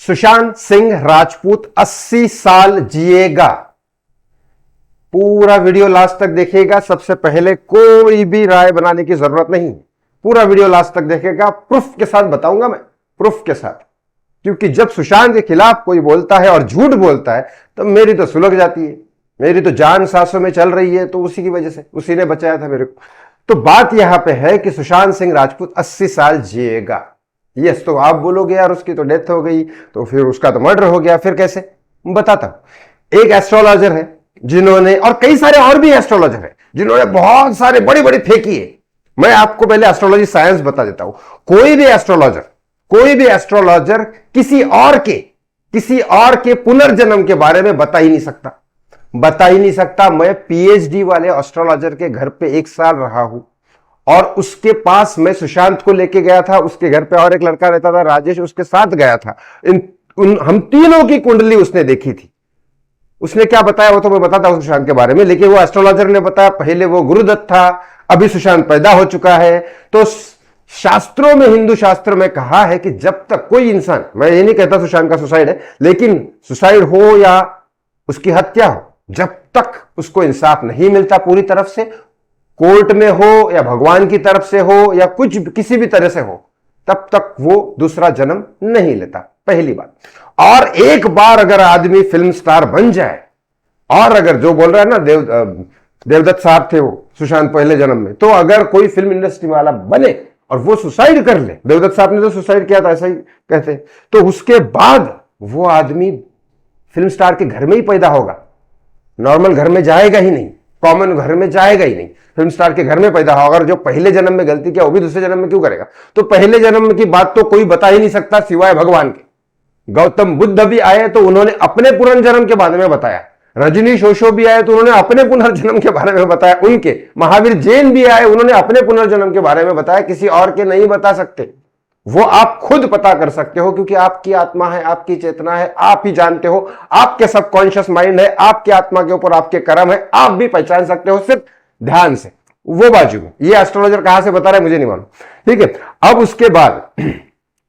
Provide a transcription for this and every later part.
सुशांत सिंह राजपूत 80 साल जिएगा। पूरा video last तक देखिएगा। सबसे पहले कोई भी राय बनाने की जरूरत नहीं, पूरा वीडियो लास्ट तक देखेगा। प्रूफ के साथ बताऊंगा मैं, प्रूफ के साथ। क्योंकि जब सुशांत के खिलाफ कोई बोलता है और झूठ बोलता है तो मेरी तो सुलग जाती है, मेरी तो जान सांसों में चल रही है। तो उसी की वजह से, उसी ने बचाया था मेरे को। तो बात यहां पे है कि सुशांत सिंह राजपूत 80 साल जिएगा। यस, तो आप बोलोगे यार उसकी तो डेथ हो गई, तो फिर उसका तो मर्डर हो गया, फिर कैसे? बताता हूं। एक एस्ट्रोलॉजर है जिन्होंने, और कई सारे और भी एस्ट्रोलॉजर है जिन्होंने बहुत सारे बड़ी बड़ी फेंकी है। मैं आपको पहले एस्ट्रोलॉजी साइंस बता देता हूं। कोई भी एस्ट्रोलॉजर किसी और के पुनर्जन्म के बारे में बता ही नहीं सकता। मैं पीएचडी वाले एस्ट्रोलॉजर के घर पे 1 साल रहा हूं और उसके पास मैं सुशांत को लेके गया था। उसके घर पे और एक लड़का रहता था, राजेश, उसके साथ गया था। हम तीनों की कुंडली उसने देखी थी। उसने क्या बताया वो तो मैं बताता हूं सुशांत के बारे में, लेकिन वो एस्ट्रोलॉजर ने बताया पहले वो गुरुदत्त था, अभी सुशांत पैदा हो चुका है। तो शास्त्रों में, हिंदू शास्त्र में कहा है कि जब तक कोई इंसान, मैं ये नहीं कहता सुशांत का सुसाइड है, लेकिन सुसाइड हो या उसकी हत्या हो, जब तक उसको इंसाफ नहीं मिलता पूरी तरफ से, कोर्ट में हो या भगवान की तरफ से हो या कुछ किसी भी तरह से हो, तब तक वो दूसरा जन्म नहीं लेता, पहली बात। और एक बार अगर आदमी फिल्म स्टार बन जाए, और अगर जो बोल रहा है ना देवदत्त साहब थे वो सुशांत पहले जन्म में, तो अगर कोई फिल्म इंडस्ट्री वाला बने और वो सुसाइड कर ले, देवदत्त साहब ने तो सुसाइड किया था ऐसा ही कहते, तो उसके बाद वो आदमी फिल्म स्टार के घर में ही पैदा होगा, नॉर्मल घर में जाएगा ही नहीं, कॉमन घर में जाएगा ही नहीं, फिल्म स्टार के घर में पैदा होगा। अगर जो पहले जन्म में गलती किया वो भी दूसरे जन्म में क्यों करेगा? तो पहले जन्म की बात तो कोई बता ही नहीं सकता सिवाय भगवान के। गौतम बुद्ध भी आए तो उन्होंने अपने पुनर्जन्म के बारे में बताया, रजनीश ओशो भी आए तो उन्होंने अपने पुनर्जन्म के बारे में बताया, उनके महावीर जैन भी आए, उन्होंने अपने पुनर्जन्म के बारे में बताया, किसी और के नहीं बता सकते। वो आप खुद पता कर सकते हो, क्योंकि आपकी आत्मा है, आपकी चेतना है, आप ही जानते हो, आपके सबकॉन्शियस माइंड है, आपकी आत्मा के ऊपर आपके कर्म है, आप भी पहचान सकते हो सिर्फ ध्यान से। वो बाजू में ये एस्ट्रोलॉजर कहां से बता रहा है मुझे नहीं मालूम, ठीक है। अब उसके बाद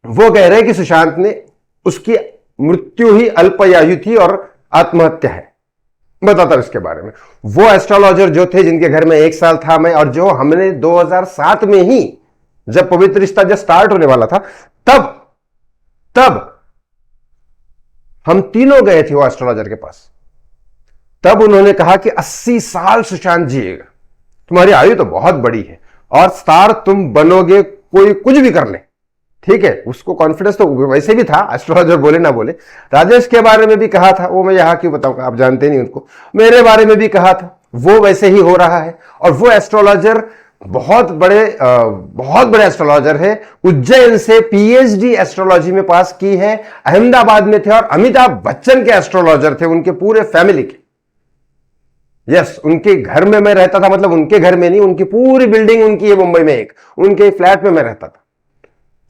वो कह रहे हैं कि सुशांत ने, उसकी मृत्यु ही अल्पायु थी और आत्महत्या है। बताता हूं इसके बारे में। वो एस्ट्रोलॉजर जो थे जिनके घर में 1 साल था मैं, और जो हमने 2007 में ही, जब पवित्र रिश्ता जब स्टार्ट होने वाला था, तब हम तीनों गए थे वो एस्ट्रोलॉजर के पास। तब उन्होंने कहा कि 80 साल सुशांत जिएगा, तुम्हारी आयु तो बहुत बड़ी है और स्टार तुम बनोगे, कोई कुछ भी कर ले, ठीक है। उसको कॉन्फिडेंस तो वैसे भी था, एस्ट्रोलॉजर बोले ना बोले। राजेश के बारे में भी कहा था, वो मैं यहां क्यों बताऊंगा, आप जानते नहीं उनको। मेरे बारे में भी कहा था, वो वैसे ही हो रहा है। और वो एस्ट्रोलॉजर बहुत बड़े एस्ट्रोलॉजर है, उज्जैन से पीएचडी एस्ट्रोलॉजी में पास की है, अहमदाबाद में थे और अमिताभ बच्चन के एस्ट्रोलॉजर थे, उनके पूरे फैमिली के। यस, उनके घर में मैं रहता था, मतलब उनके घर में नहीं, उनकी पूरी बिल्डिंग उनकी है मुंबई में, एक उनके फ्लैट में मैं रहता था।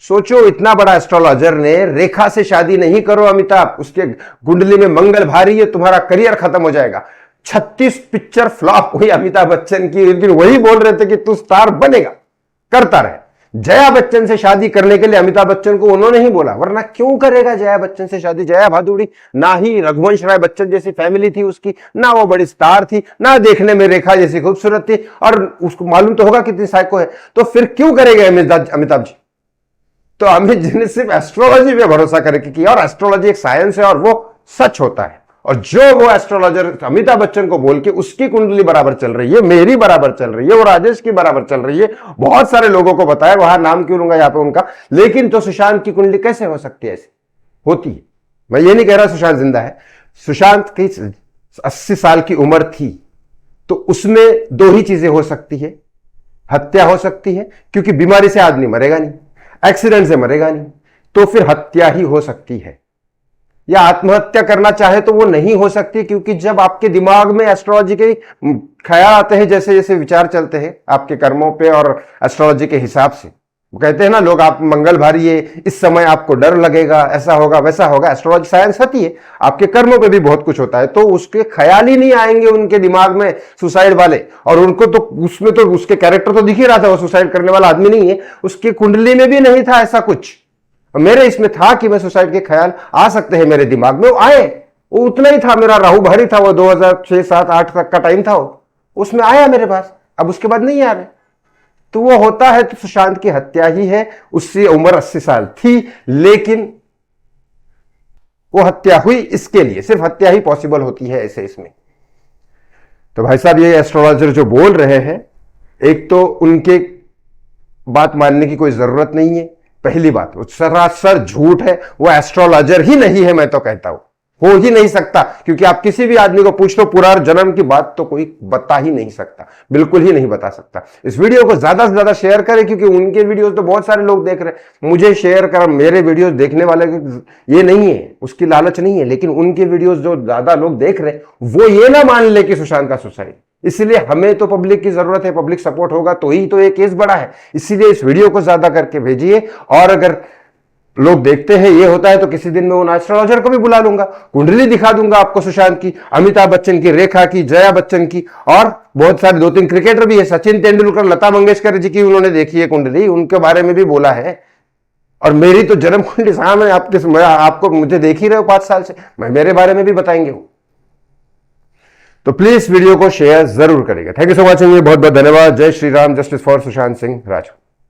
सोचो, इतना बड़ा एस्ट्रोलॉजर ने, रेखा से शादी नहीं करो अमिताभ, उसके कुंडली में मंगल भारी है, तुम्हारा करियर खत्म हो जाएगा। 36 पिक्चर फ्लॉप हुई अमिताभ बच्चन की, लेकिन वही बोल रहे थे कि तू स्टार बनेगा, करता रहे। जया बच्चन से शादी करने के लिए अमिताभ बच्चन को उन्होंने ही बोला, वरना क्यों करेगा जया बच्चन से शादी? जया भादुड़ी ना ही रघुवंश राय बच्चन जैसी फैमिली थी उसकी, ना वो बड़ी स्टार थी, ना देखने में रेखा जैसी खूबसूरत थी, और उसको मालूम तो होगा कितनी साइको है, तो फिर क्यों करेगा अमिताभ जी? तो अमित जी ने सिर्फ एस्ट्रोलॉजी पे भरोसा करके किया, और एस्ट्रोलॉजी एक साइंस है और वो सच होता है। और जो वो एस्ट्रोलॉजर अमिताभ बच्चन को बोल के उसकी कुंडली बराबर चल रही है, मेरी बराबर चल रही है, वो राजेश की बराबर चल रही है, बहुत सारे लोगों को बताया, वहां नाम क्यों लूंगा यहां पे उनका। लेकिन तो सुशांत की कुंडली कैसे हो सकती है? ऐसी होती है। मैं ये नहीं कह रहा सुशांत जिंदा है, सुशांत की 80 साल की उम्र थी, तो उसमें 2 ही चीजें हो सकती है। हत्या हो सकती है, क्योंकि बीमारी से आदमी मरेगा नहीं, एक्सीडेंट से मरेगा नहीं, तो फिर हत्या ही हो सकती है। या आत्महत्या करना चाहे तो वो नहीं हो सकती, क्योंकि जब आपके दिमाग में एस्ट्रोलॉजी के ख्याल आते हैं, जैसे जैसे विचार चलते हैं आपके कर्मों पे और एस्ट्रोलॉजी के हिसाब से, वो कहते हैं ना लोग, आप मंगल भारी है, इस समय आपको डर लगेगा, ऐसा होगा वैसा होगा। एस्ट्रोलॉजी साइंस होती है, आपके कर्मों पे भी बहुत कुछ होता है, तो उसके ख्याल ही नहीं आएंगे उनके दिमाग में सुसाइड वाले। और उनको तो उसमें तो उसके कैरेक्टर तो दिख ही रहा था, वो सुसाइड करने वाला आदमी नहीं है, उसकी कुंडली में भी नहीं था ऐसा कुछ। मेरे इसमें था कि मैं सुसाइड के ख्याल आ सकते हैं मेरे दिमाग में, वो आए, वो उतना ही था, मेरा राहु भारी था, वो 2006, 7, 8 तक का टाइम था, उसमें आया मेरे पास, अब उसके बाद नहीं आ रहे। तो वो होता है तो सुशांत की हत्या ही है। उसकी उम्र 80 साल थी, लेकिन वो हत्या हुई इसके लिए, सिर्फ हत्या ही पॉसिबल होती है ऐसे इसमें। तो भाई साहब ये एस्ट्रोलॉजर जो बोल रहे हैं, एक तो उनके बात मानने की कोई जरूरत नहीं है, पहली बात वो सरासर झूठ है, वो एस्ट्रोलॉजर ही नहीं है, मैं तो कहता हूं हो ही नहीं सकता, क्योंकि आप किसी भी आदमी को पूछ लो पुनर्जन्म की बात तो कोई बता ही नहीं सकता, बिल्कुल ही नहीं बता सकता। इस वीडियो को ज्यादा से ज्यादा शेयर करें, क्योंकि उनके वीडियोस तो बहुत सारे लोग देख रहे हैं, मुझे शेयर कर, मेरे वीडियोस देखने वाले ये नहीं है, उसकी लालच नहीं है, लेकिन उनके वीडियोस जो ज्यादा लोग देख रहे हैं वो ये ना मान ले कि सुशांत का सुसाइड। इसलिए हमें तो पब्लिक की जरूरत है, पब्लिक सपोर्ट होगा तो ही तो ये केस बड़ा है। इसीलिए इस वीडियो को ज्यादा करके भेजिए, और अगर लोग देखते हैं ये होता है तो किसी दिन मैं उन एस्ट्रोलॉजर को भी बुला लूंगा, कुंडली दिखा दूंगा आपको सुशांत की, अमिताभ बच्चन की, रेखा की, जया बच्चन की, और बहुत सारे 2-3 क्रिकेटर भी है, सचिन तेंदुलकर, लता मंगेशकर जी की उन्होंने देखी है कुंडली, उनके बारे में भी बोला है। और मेरी तो जन्म कुंडली सामने आपको मुझे देख ही रहे हो 5 साल से, मेरे बारे में भी बताएंगे वो। तो प्लीज वीडियो को शेयर जरूर करेगा। थैंक यू सो मच, बहुत बहुत धन्यवाद। जय श्री राम, जस्टिस फॉर सुशांत सिंह राजपूत।